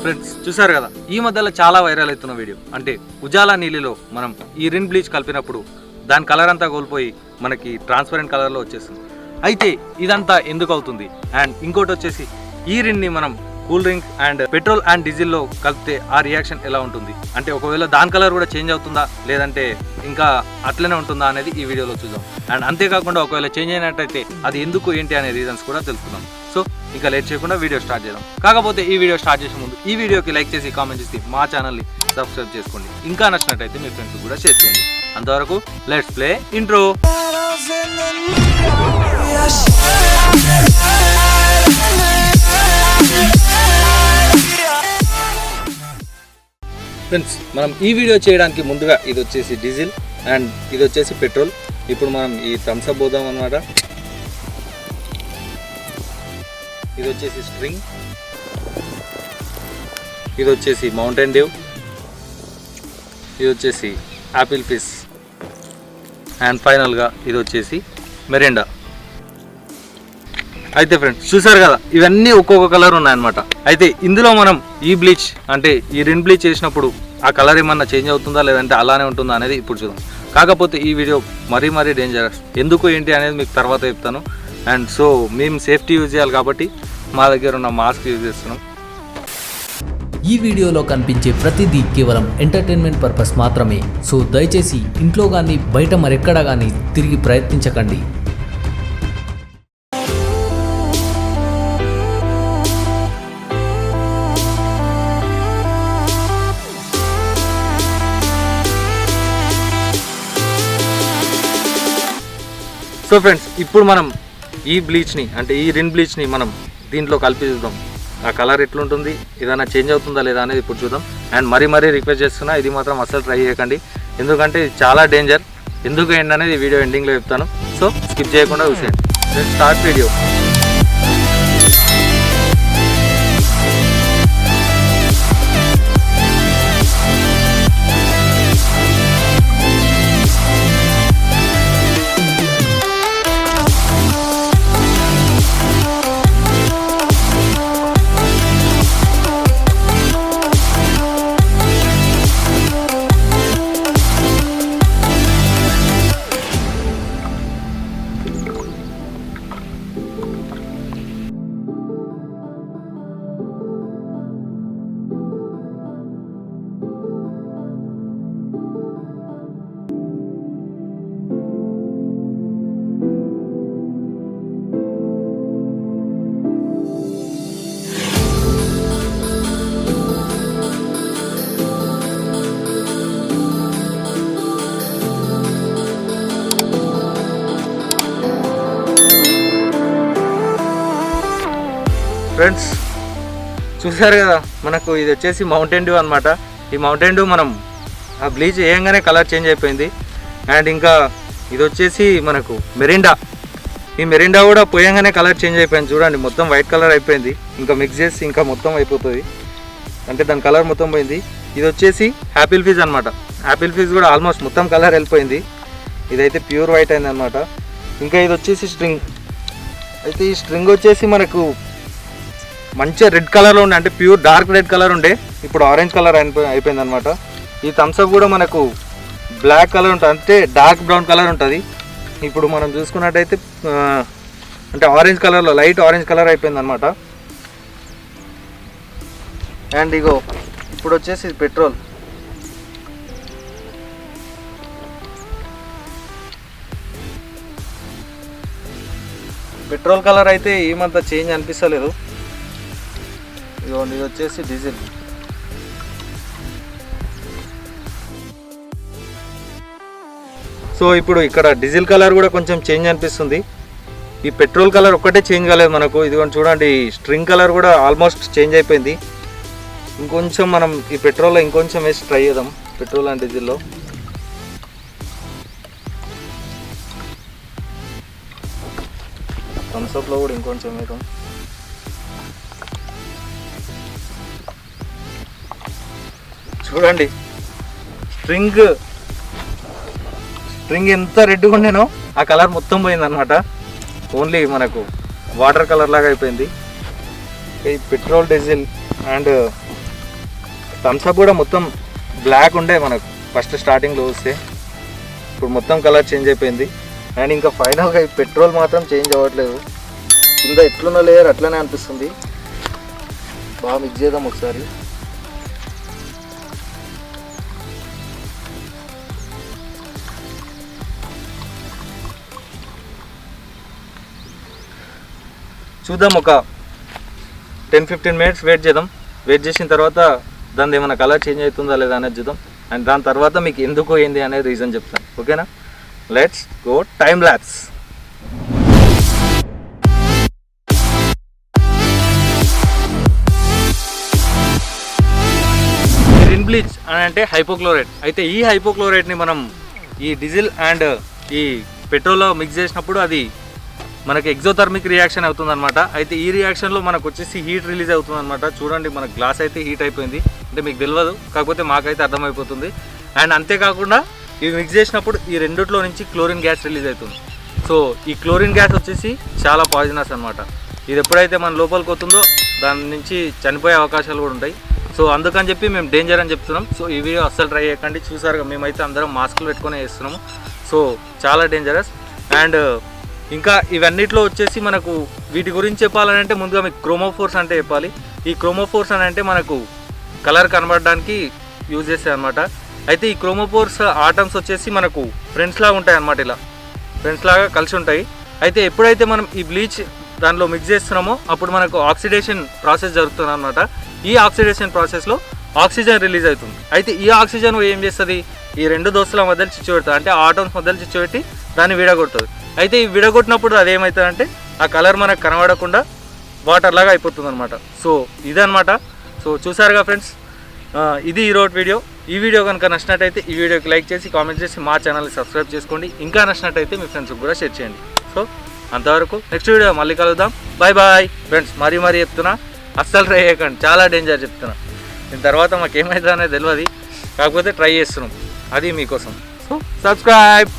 Friends చూసారు కదా, ఈ మధ్యలో చాలా వైరల్ అవుతున్న వీడియో అంటే ఉజాలా నీళ్ళలో మనం ఈ రిన్ బ్లీచ్ కలిపినప్పుడు దాని కలర్ అంతా కోల్పోయి మనకి ట్రాన్స్పరెంట్ కలర్లో వచ్చేస్తుంది. అయితే ఇదంతా ఎందుకు అవుతుంది? అండ్ ఇంకోటి వచ్చేసి ఈ రిన్ని మనం cool drink and petrol and డీజిల్లో కలిపితే ఆ రియాక్షన్ ఎలా ఉంటుంది, అంటే ఒకవేళ దాని కలర్ కూడా చేంజ్ అవుతుందా లేదంటే ఇంకా అట్లనే ఉంటుందా అనేది ఈ వీడియోలో చూద్దాం. అండ్ అంతేకాకుండా ఒకవేళ చేంజ్ అయినట్టయితే అది ఎందుకు ఏంటి అనే రీజన్స్ కూడా తెలుసుకుందాం. సో ఇంకా లేట్ చేయకుండా వీడియో స్టార్ట్ చేద్దాం. కాకపోతే ఈ వీడియో స్టార్ట్ చేసే ముందు ఈ వీడియోకి లైక్ చేసి కామెంట్ చేసి మా ఛానల్ని సబ్స్క్రైబ్ చేసుకోండి. ఇంకా నచ్చినట్టయితే మీ ఫ్రెండ్స్ కూడా షేర్ చేయండి. అంతవరకు లెట్స్ ప్లే ఇంట్రో. ఫ్రెండ్స్ మనం ఈ వీడియో చేయడానికి ముందుగా ఇది వచ్చేసి డీజిల్ అండ్ ఇది వచ్చేసి పెట్రోల్. ఇప్పుడు మనం ఈ థమ్స్ అప్ పోదాం అన్నమాట. ఇది వచ్చేసి స్ట్రింగ్, ఇది వచ్చేసి మౌంటైన్ డ్యూ, ఇది వచ్చేసి యాపిల్ ఫిజ్ అండ్ ఫైనల్గా ఇది వచ్చేసి మెరిండా. అయితే ఫ్రెండ్స్ చూసారు కదా, ఇవన్నీ ఒక్కొక్క కలర్ ఉన్నాయన్నమాట. అయితే ఇందులో మనం ఈ బ్లీచ్ అంటే ఈ రిన్ బ్లీచ్ చేసినప్పుడు ఆ కలర్ ఏమన్నా చేంజ్ అవుతుందా లేదంటే అలానే ఉంటుందా అనేది ఇప్పుడు చూద్దాం. కాకపోతే ఈ వీడియో మరీ డేంజరస్. ఎందుకు ఏంటి అనేది మీకు తర్వాత చెప్తాను. అండ్ సో మేము సేఫ్టీ యూజ్ చేయాలి కాబట్టి మా దగ్గర ఉన్న మాస్క్ యూజ్ చేస్తున్నాం. ఈ వీడియోలో కనిపించే ప్రతిదీ కేవలం ఎంటర్టైన్మెంట్ పర్పస్ మాత్రమే. సో దయచేసి ఇంట్లో కానీ బయట మరెక్కడా కానీ తిరిగి ప్రయత్నించకండి. సో ఫ్రెండ్స్ ఇప్పుడు మనం ఈ బ్లీచ్ని అంటే ఈ రిన్ బ్లీచ్ని మనం దీంట్లో కలిపి చూద్దాం. ఆ కలర్ ఎట్లుంటుంది, ఏదైనా చేంజ్ అవుతుందా లేదా అనేది ఇప్పుడు చూద్దాం. అండ్ మరీ రిక్వెస్ట్ చేస్తున్నా, ఇది మాత్రం అస్సలు ట్రై చేయకండి, ఎందుకంటే ఇది చాలా డేంజర్. ఎందుకు ఏంటి అనేది వీడియో ఎండింగ్లో చెప్తాను. సో స్కిప్ చేయకుండా చూసేయండి. Let's start video. ఫ్రెండ్స్ చూసారు కదా, మనకు ఇది వచ్చేసి మౌంటైన్ డ్యూ అనమాట. ఈ మౌంటైన్ డ్యూ మనం ఆ బ్లీచ్ వేయంగానే కలర్ చేంజ్ అయిపోయింది. అండ్ ఇంకా ఇది వచ్చేసి మనకు మెరిండా. ఈ మెరిండా కూడా పోయంగానే కలర్ చేంజ్ అయిపోయింది. చూడండి, మొత్తం వైట్ కలర్ అయిపోయింది. ఇంకా మిక్స్ చేసి ఇంకా మొత్తం అయిపోతుంది, అంటే దాని కలర్ మొత్తం పోయింది. ఇది వచ్చేసి యాపిల్ ఫిజ్ అనమాట. యాపిల్ ఫిజ్ కూడా ఆల్మోస్ట్ మొత్తం కలర్ వెళ్ళిపోయింది. ఇదైతే ప్యూర్ వైట్ అయింది అనమాట. ఇంకా ఇది వచ్చేసి స్ట్రింగ్. అయితే ఈ స్ట్రింగ్ వచ్చేసి మనకు మంచిగా రెడ్ కలర్లో ఉండే, అంటే ప్యూర్ డార్క్ రెడ్ కలర్ ఉండే, ఇప్పుడు ఆరెంజ్ కలర్ అయిపోయింది అనమాట. ఈ థమ్స్ అప్ కూడా మనకు బ్లాక్ కలర్ ఉంటుంది, అంటే డార్క్ బ్రౌన్ కలర్ ఉంటుంది. ఇప్పుడు మనం చూసుకున్నట్టయితే అంటే ఆరెంజ్ కలర్లో లైట్ ఆరెంజ్ కలర్ అయిపోయింది అనమాట. అండ్ ఇగో ఇప్పుడు వచ్చేసి పెట్రోల్. పెట్రోల్ కలర్ అయితే ఏమంత చేంజ్ అనిపిస్తలేదు. ఇది వచ్చేసి డీజిల్. సో ఇప్పుడు ఇక్కడ డీజిల్ కలర్ కూడా కొంచెం చేంజ్ అనిపిస్తుంది. ఈ పెట్రోల్ కలర్ ఒక్కటే చేంజ్ కాలేదు మనకు. ఇది చూడండి, స్ట్రింగ్ కలర్ కూడా ఆల్మోస్ట్ చేంజ్ అయిపోయింది. ఇంకొంచెం మనం ఈ పెట్రోల్లో ఇంకొంచెం వేసి ట్రై చేద్దాం, పెట్రోల్ అండ్ డీజిల్లో. థమ్స్ అప్లో కూడా ఇంకొంచెం వేద్దాం. చూడండి, స్ట్రింగ్ ఎంత రెడ్గా ఉండేనో ఆ కలర్ మొత్తం పోయిందన్నమాట. ఓన్లీ మనకు వాటర్ కలర్ లాగా అయిపోయింది. ఈ పెట్రోల్, డీజిల్ అండ్ థమ్స్అప్ కూడా మొత్తం బ్లాక్ ఉండే మనకు ఫస్ట్ స్టార్టింగ్లో వస్తే, ఇప్పుడు మొత్తం కలర్ చేంజ్ అయిపోయింది. అండ్ ఇంకా ఫైనల్గా ఈ పెట్రోల్ మాత్రం చేంజ్ అవ్వట్లేదు, కింద ఎట్లున్న లేయర్ అట్లనే అనిపిస్తుంది. బాగా మిక్స్ చేద్దాం ఒకసారి. చూద్దాం, ఒక 10-15 మినిట్స్ వెయిట్ చేద్దాం. వెయిట్ చేసిన తర్వాత దాని ఏమైనా కలర్ చేంజ్ అవుతుందా లేదా అనేది చూద్దాం. అండ్ దాని తర్వాత మీకు ఎందుకు అయింది అనేది రీజన్ చెప్తాను. ఓకేనా, let's go time lapse. Green bleach అని అంటే హైపోక్లోరైడ్. అయితే ఈ హైపోక్లోరైడ్ని మనం ఈ డీజిల్ అండ్ ఈ పెట్రోల్లో మిక్స్ చేసినప్పుడు అది మనకి ఎగ్జోథర్మిక్ రియాక్షన్ అవుతుందన్నమాట. అయితే ఈ రియాక్షన్లో మనకు వచ్చేసి హీట్ రిలీజ్ అవుతుందన్నమాట. చూడండి, మన గ్లాస్ అయితే హీట్ అయిపోయింది. అంటే మీకు తెలియదు, కాకపోతే మాకైతే అర్థమైపోతుంది. అండ్ అంతేకాకుండా ఇవి మిక్స్ చేసినప్పుడు ఈ రెండిట్లో నుంచి క్లోరిన్ గ్యాస్ రిలీజ్ అవుతుంది. సో ఈ క్లోరిన్ గ్యాస్ వచ్చేసి చాలా పాయిజనస్ అనమాట. ఇది ఎప్పుడైతే మన లోపలికి వస్తుందో దాని నుంచి చనిపోయే అవకాశాలు కూడా ఉంటాయి. సో అందుకని చెప్పి మేము డేంజర్ అని చెప్తున్నాం. సో ఈ వీడియో అస్సలు ట్రై చేయకండి. చూసారుగా, మేమైతే అందరం మాస్కులు పెట్టుకునే వేస్తున్నాము. సో చాలా డేంజరస్. అండ్ ఇంకా ఇవన్నిట్లో వచ్చేసి మనకు వీటి గురించి చెప్పాలంటే ముందుగా మీకు క్రోమోఫోర్స్ అంటే చెప్పాలి. ఈ క్రోమోఫోర్స్ అని అంటే మనకు కలర్ కనబడడానికి యూజ్ చేస్తాయి అనమాట. అయితే ఈ క్రోమోఫోర్స్ ఆటమ్స్ వచ్చేసి మనకు ఫ్రెండ్స్ లాగా ఉంటాయి అన్నమాట. ఇలా ఫ్రెండ్స్ లాగా కలిసి ఉంటాయి. అయితే ఎప్పుడైతే మనం ఈ బ్లీచ్ దానిలో మిక్స్ చేస్తున్నామో అప్పుడు మనకు ఆక్సిడేషన్ ప్రాసెస్ జరుగుతుంది అనమాట. ఈ ఆక్సిడేషన్ ప్రాసెస్లో ఆక్సిజన్ రిలీజ్ అవుతుంది. అయితే ఈ ఆక్సిజన్ ఏం చేస్తుంది, ఈ రెండు దోస్తుల మధ్యలో చిచ్చు పెడుతుంది. అంటే ఆటమ్స్ మధ్యలో చిచ్చు పెట్టి దాన్ని విడగొడుతుంది. అయితే ఈ విడగొట్టినప్పుడు అది ఏమవుతుందంటే ఆ కలర్ మనకు కనబడకుండా వాటర్ లాగా అయిపోతుంది అనమాట. సో ఇదనమాట. సో చూసారుగా ఫ్రెండ్స్, ఇది ఈరోజు వీడియో. ఈ వీడియో కనుక నచ్చినట్టయితే ఈ వీడియోకి లైక్ చేసి కామెంట్ చేసి మా ఛానల్ని సబ్స్క్రైబ్ చేసుకోండి. ఇంకా నచ్చినట్టయితే మీ ఫ్రెండ్స్కి కూడా షేర్ చేయండి. సో అంతవరకు నెక్స్ట్ వీడియో మళ్ళీ కలుద్దాం. Bye bye friends. మరీ చెప్తున్నా, అస్సలు ట్రై చేయకండి, చాలా డేంజర్ చెప్తున్నా. దీని తర్వాత మాకు ఏమవుతుందో అనేది తెలియదు, కాకపోతే ట్రై చేస్తున్నాం, అది మీకోసం. So subscribe.